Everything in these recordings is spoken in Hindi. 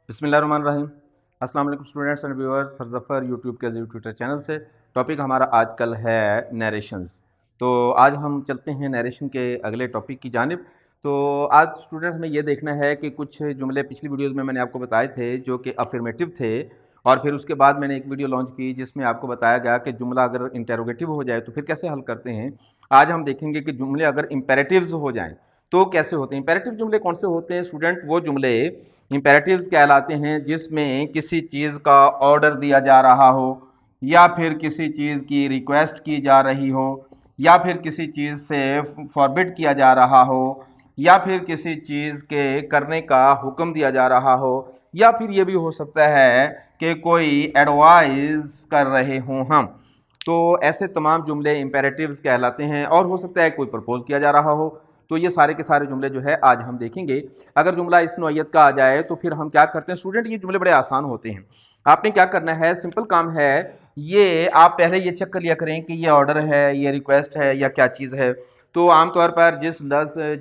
बिस्मिल्लाहिर्रहमानिर्रहीम। अस्सलाम वालेकुम students and viewers. Sir Zafar YouTube के ट्विटर चैनल से। टॉपिक हमारा आजकल है नरेशंस। तो आज हम चलते हैं नरेशन के अगले टॉपिक की जानिब। तो आज स्टूडेंट हमें ये देखना है कि कुछ जुमले पिछली वीडियोज़ में मैंने आपको बताए थे जो कि अफर्मेटिव थे, और फिर उसके बाद मैंने एक वीडियो लॉन्च की जिसमें आपको बताया गया कि जुमला अगर इंटेरोगेटिव हो जाए तो फिर कैसे हल करते हैं। आज हम देखेंगे कि जुमले अगर इम्पेरेटिव्स हो जाएँ तो कैसे होते हैं। इम्पेरेटिव जुमले कौन से होते हैं स्टूडेंट? वो जुमले इम्पेरेटिव्स कहलाते हैं जिसमें किसी चीज़ का ऑर्डर दिया जा रहा हो, या फिर किसी चीज़ की रिक्वेस्ट की जा रही हो, या फिर किसी चीज़ से फॉरबिड किया जा रहा हो, या फिर किसी चीज़ के करने का हुक्म दिया जा रहा हो, या फिर ये भी हो सकता है कि कोई एडवाइस कर रहे हों हम। तो ऐसे तमाम जुमले इम्पेरेटिव्स कहलाते हैं। और हो सकता है कोई प्रपोज किया जा रहा हो। तो ये सारे के सारे जुमले जो है आज हम देखेंगे। अगर जुमला इस नौइयत का आ जाए तो फिर हम क्या करते हैं स्टूडेंट, ये जुमले बड़े आसान होते हैं। आपने क्या करना है, सिंपल काम है, ये आप पहले ये चेक कर लिया करें कि ये ऑर्डर है, ये रिक्वेस्ट है, या क्या चीज़ है। तो आमतौर पर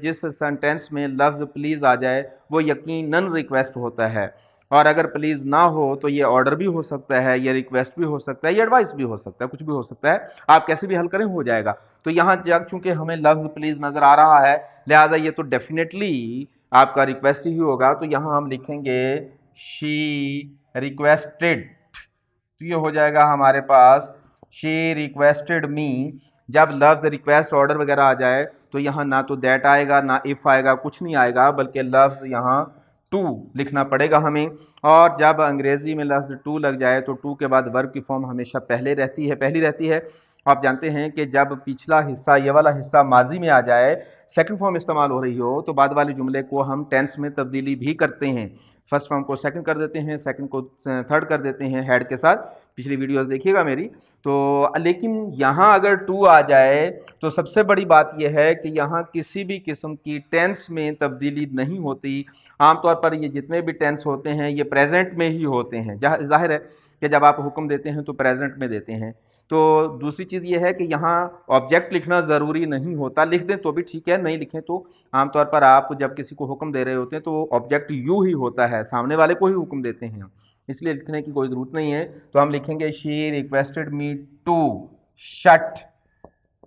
जिस सेंटेंस में लफ्ज़ प्लीज़ आ जाए वो यकीनन रिक्वेस्ट होता है, और अगर प्लीज़ ना हो तो ये ऑर्डर भी हो सकता है, ये रिक्वेस्ट भी हो सकता है, ये एडवाइस भी हो सकता है, कुछ भी हो सकता है। आप कैसे भी हल करें हो जाएगा। तो यहाँ जब चूंकि हमें लफ्ज़ प्लीज़ नज़र आ रहा है, लिहाजा ये तो डेफिनेटली आपका रिक्वेस्ट ही होगा। तो यहाँ हम लिखेंगे शी रिक्वेस्टेड। तो ये हो जाएगा हमारे पास शी रिक्वेस्टेड मी। जब लफ्ज़ रिक्वेस्ट ऑर्डर वगैरह आ जाए तो यहाँ ना तो दैट आएगा, ना इफ़ आएगा, कुछ नहीं आएगा, बल्कि लफ्ज़ यहाँ टू लिखना पड़ेगा हमें। और जब अंग्रेज़ी में लफ्ज़ टू लग जाए तो टू के बाद वर्ब की फॉर्म हमेशा पहली रहती है। आप जानते हैं कि जब पिछला हिस्सा, ये वाला हिस्सा माजी में आ जाए, सेकंड फॉर्म इस्तेमाल हो रही हो, तो बाद वाले जुमले को हम टेंस में तब्दीली भी करते हैं। फर्स्ट फॉर्म को सेकंड कर देते हैं, सेकंड को थर्ड कर देते हैं हेड के साथ। पिछली वीडियोस देखिएगा मेरी। तो लेकिन यहाँ अगर टू आ जाए तो सबसे बड़ी बात यह है कि यहाँ किसी भी किस्म की टेंस में तब्दीली नहीं होती। आमतौर पर ये जितने भी टेंस होते हैं ये प्रेजेंट में ही होते हैं। जाहिर है कि जब आप हुक्म देते हैं तो प्रेजेंट में देते हैं। तो दूसरी चीज़ ये है कि यहाँ ऑब्जेक्ट लिखना ज़रूरी नहीं होता, लिख दें तो भी ठीक है, नहीं लिखें तो आमतौर पर आप जब किसी को हुक्म दे रहे होते हैं तो ऑब्जेक्ट यू ही होता है, सामने वाले को ही हुक्म देते हैं, इसलिए लिखने की कोई ज़रूरत नहीं है। तो हम लिखेंगे she requested me to shut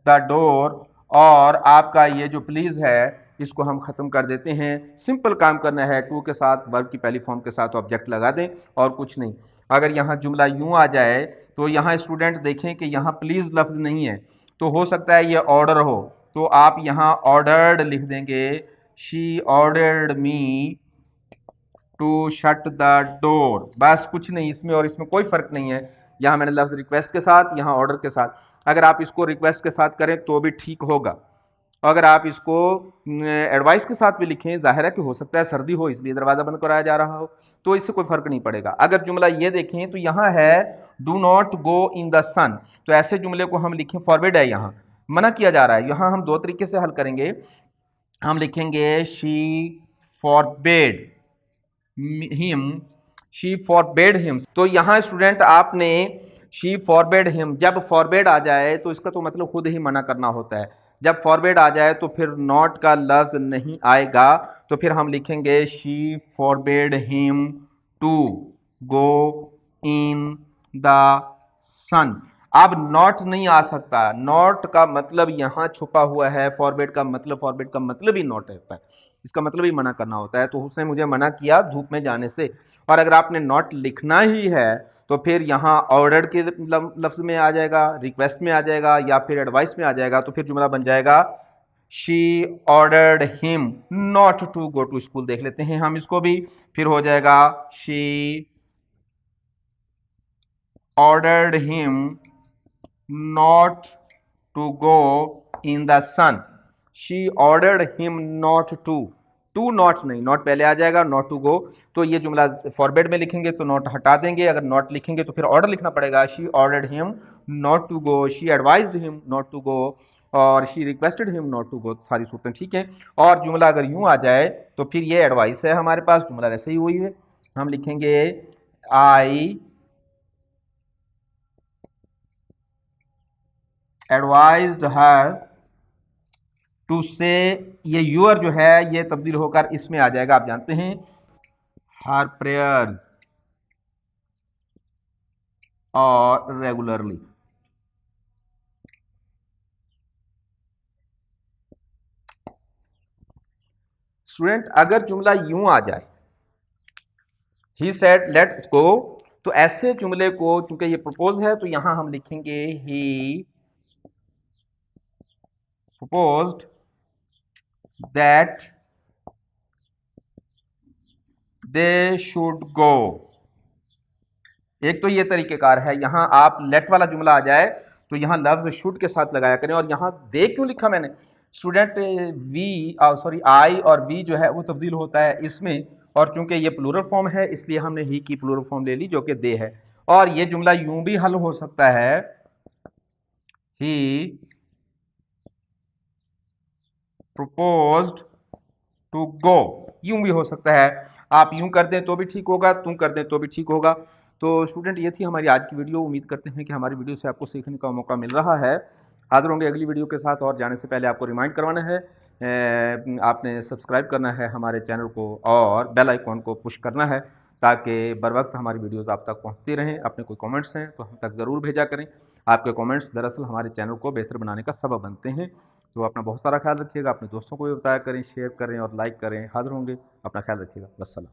the door, और आपका ये जो प्लीज़ है इसको हम ख़त्म कर देते हैं। सिंपल काम करना है, टू के साथ वर्ब की पहली फॉर्म के साथ ऑब्जेक्ट लगा दें और कुछ नहीं। अगर यहाँ जुमला यूँ आ जाए तो यहाँ स्टूडेंट देखें कि यहाँ प्लीज़ लफ्ज़ नहीं है, तो हो सकता है ये ऑर्डर हो, तो आप यहाँ ऑर्डर्ड लिख देंगे। She ordered me to shut the door. बस कुछ नहीं, इसमें और इसमें कोई फ़र्क नहीं है। यहाँ मैंने लफ्ज़ रिक्वेस्ट के साथ, यहाँ ऑर्डर के साथ। अगर आप इसको रिक्वेस्ट के साथ करें तो भी ठीक होगा, अगर आप इसको एडवाइस के साथ भी लिखें, जाहिर है कि हो सकता है सर्दी हो इसलिए दरवाज़ा बंद कराया जा रहा हो, तो इससे कोई फ़र्क नहीं पड़ेगा। अगर जुमला ये देखें तो यहाँ है do not go in the sun, तो ऐसे जुमले को हम लिखें फॉरबिड है, यहाँ मना किया जा रहा है। यहाँ हम दो तरीके से हल करेंगे। हम लिखेंगे she forbid him, she forbade him. तो यहाँ स्टूडेंट आपने शी फॉरबेड हिम, जब फॉरबेड आ जाए तो इसका तो मतलब खुद ही मना करना होता है। जब फॉरबेड आ जाए तो फिर नॉट का लफ्ज नहीं आएगा, तो फिर हम लिखेंगे she forbade him to go in the sun. अब नॉट नहीं आ सकता, नॉट का मतलब यहाँ छुपा हुआ है, फॉरबेड का मतलब ही नॉट रहता है, इसका मतलब ही मना करना होता है। तो उसने मुझे मना किया धूप में जाने से। और अगर आपने नॉट लिखना ही है तो फिर यहाँ ऑर्डर के लफ्ज़ में आ जाएगा, रिक्वेस्ट में आ जाएगा, या फिर एडवाइस में आ जाएगा। तो फिर जुमला बन जाएगा she ordered him not to go to school. देख लेते हैं हम इसको भी, फिर हो जाएगा she ordered him not to go in the sun. She ordered him not to not नहीं, नॉट पहले आ जाएगा, नॉट टू गो। तो ये जुमला फॉरवर्ड में लिखेंगे तो नॉट हटा देंगे, अगर नॉट लिखेंगे तो फिर ऑर्डर लिखना पड़ेगा। She ordered him not to go, she advised him not to go, और she requested him not to go. सारी सूरतें ठीक है। और जुमला अगर यूं आ जाए तो फिर ये एडवाइस है हमारे पास, जुमला वैसे ही हुई है। हम लिखेंगे आई एडवाइज्ड हर टू से, ये यूअर जो है ये तब्दील होकर इसमें आ जाएगा। आप जानते हैं हर प्रेयर्स और रेगुलरली। स्टूडेंट अगर जुमला यूं आ जाए, ही सेड लेट्स गो, तो ऐसे जुमले को चूंकि ये प्रपोज है तो यहां हम लिखेंगे ही proposed that they should go। एक तो ये तरीकेकार है, यहां आप लेट वाला जुमला आ जाए तो यहां लफ्ज शुड के साथ लगाया करें। और यहां दे क्यों लिखा मैंने स्टूडेंट, वी सॉरी आई और वी जो है वो तब्दील होता है इसमें, और चूंकि ये प्लूरल फॉर्म है इसलिए हमने ही की प्लूरल फॉर्म ले ली जो कि दे है। और ये जुमला यूं भी हल हो सकता है, ही proposed टू गो, यूं भी हो सकता है। आप यूं कर दें तो भी ठीक होगा, तुम कर दें तो भी ठीक होगा। तो स्टूडेंट ये थी हमारी आज की वीडियो। उम्मीद करते हैं कि हमारी वीडियो से आपको सीखने का मौका मिल रहा है। हाजिर होंगे अगली वीडियो के साथ, और जाने से पहले आपको रिमाइंड करवाना है, आपने सब्सक्राइब करना है हमारे चैनल को और बेल आइकॉन को पुश करना है ताकि बर वक्त हमारी वीडियोस आप तक पहुंचती रहें। अपने कोई कमेंट्स हैं तो हम तक ज़रूर भेजा करें। आपके कमेंट्स दरअसल हमारे चैनल को बेहतर बनाने का सबब बनते हैं। तो अपना बहुत सारा ख्याल रखिएगा, अपने दोस्तों को भी बताया करें, शेयर करें और लाइक करें। हाजिर होंगे, अपना ख्याल रखिएगा। वस्सलाम।